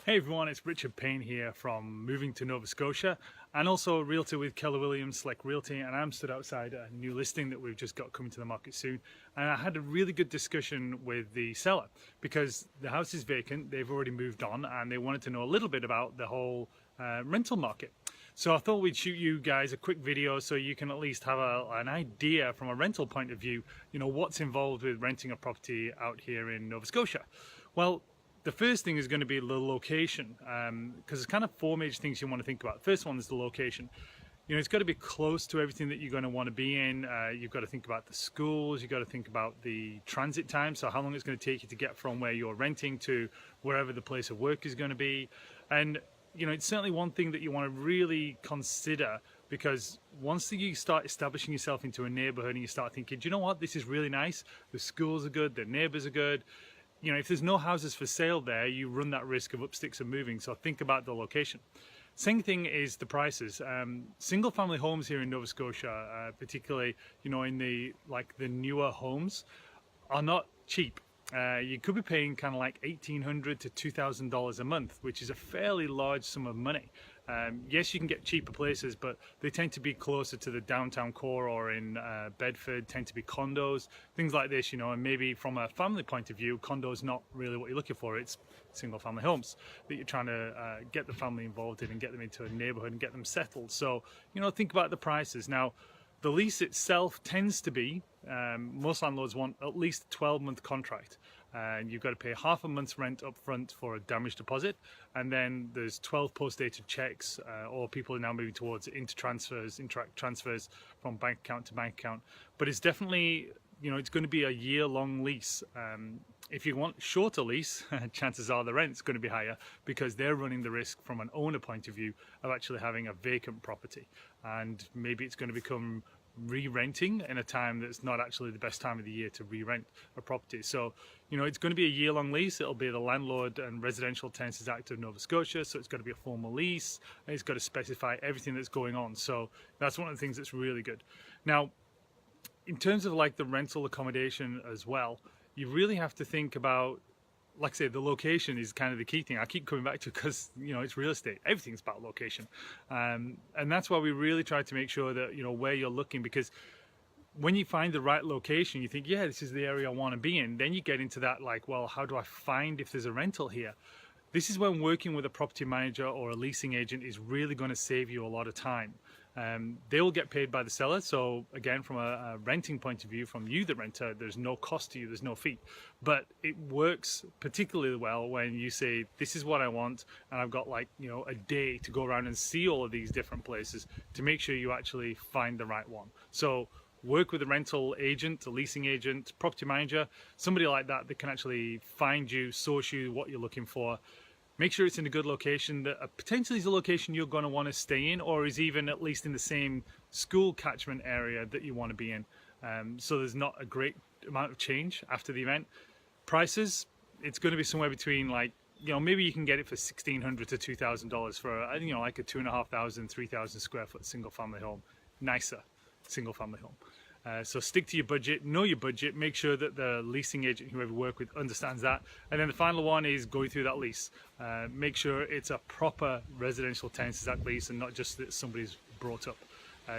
Hey everyone, it's Richard Payne here from moving to Nova Scotia and also a realtor with Keller Williams Select Realty, and I'm stood outside a new listing that we've just got coming to the market soon. And I had a really good discussion with the seller because the house is vacant, they've already moved on, and they wanted to know a little bit about the whole rental market. So I thought we'd shoot you guys a quick video so you can at least have an idea from a rental point of view, you know, what's involved with renting a property out here in Nova Scotia. Well, the first thing is going to be the location, because there's kind of four major things you want to think about. The first one is the location. You know, it's got to be close to everything that you're going to want to be in. You've got to think about the schools, you've got to think about the transit time, so how long it's going to take you to get from where you're renting to wherever the place of work is going to be. And you know, it's certainly one thing that you want to really consider, because once you start establishing yourself into a neighborhood and you start thinking, do you know what, this is really nice, the schools are good, the neighbors are good, you know, if there's no houses for sale there, you run that risk of up sticks and moving. So think about the location. Second thing is the prices. Single family homes here in Nova Scotia, particularly, you know, in the newer homes, are not cheap. You could be paying kind of like $1,800 to $2,000 a month, which is a fairly large sum of money. Yes, you can get cheaper places, but they tend to be closer to the downtown core, or in Bedford tend to be condos, things like this, you know. And maybe from a family point of view, condos not really what you're looking for. It's single family homes that you're trying to get the family involved in and get them into a neighborhood and get them settled. So, you know, think about the prices. Now, the lease itself tends to be, most landlords want at least a 12-month contract. And you've got to pay half a month's rent up front for a damage deposit, and then there's 12 post-dated checks, or people are now moving towards intract transfers from bank account to bank account. But it's definitely, you know, it's going to be a year-long lease. If you want shorter lease, chances are the rent's going to be higher, because they're running the risk from an owner point of view of actually having a vacant property, and maybe it's going to become re-renting in a time that's not actually the best time of the year to re-rent a property. So, you know, it's going to be a year-long lease. It'll be the Landlord and Residential Tenancies Act of Nova Scotia, so it's got to be a formal lease, and it's got to specify everything that's going on. So that's one of the things that's really good. Now, in terms of like the rental accommodation as well, you really have to think about, like I say, the location is kind of the key thing. I keep coming back to, because, you know, it's real estate. Everything's about location. And that's why we really try to make sure that, you know, where you're looking, because when you find the right location, you think, yeah, this is the area I want to be in. Then you get into that, like, well, how do I find if there's a rental here? This is when working with a property manager or a leasing agent is really going to save you a lot of time. They will get paid by the seller. So again, from a renting point of view, from you, the renter, there's no cost to you, there's no fee. But it works particularly well when you say, this is what I want, and I've got, like, you know, a day to go around and see all of these different places to make sure you actually find the right one. So work with a rental agent, a leasing agent, property manager, somebody like that that can actually find you, source you what you're looking for. Make sure it's in a good location that potentially is a location you're going to want to stay in, or is even at least in the same school catchment area that you want to be in. So there's not a great amount of change after the event. Prices, it's going to be somewhere between, like, you know, maybe you can get it for $1,600 to $2,000 for, you know, like a 2,500, 3,000 square foot single family home, nicer single family home. So stick to your budget, know your budget, make sure that the leasing agent, whoever you work with, understands that. And then the final one is going through that lease. Make sure it's a proper Residential Tenancies Act lease and not just that somebody's brought up.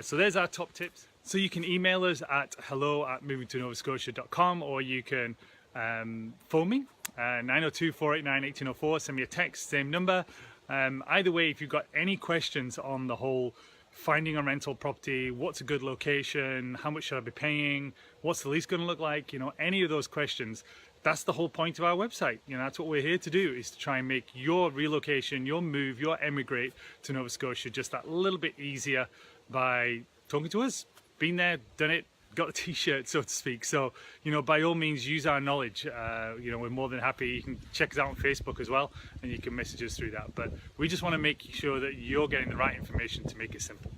So there's our top tips. So you can email us at hello@movingtonovascotia.com, or you can phone me, 902-489-1804, send me a text, same number. Either way, if you've got any questions on the whole finding a rental property, what's a good location, how much should I be paying, what's the lease going to look like, you know, any of those questions, that's the whole point of our website. You know, that's what we're here to do, is to try and make your relocation, your move, your emigrate to Nova Scotia just that little bit easier by talking to us. Been there, done it, got a t-shirt, so to speak. So, you know, by all means, use our knowledge. You know, we're more than happy. You can check us out on Facebook as well, and you can message us through that. But we just want to make sure that you're getting the right information to make it simple.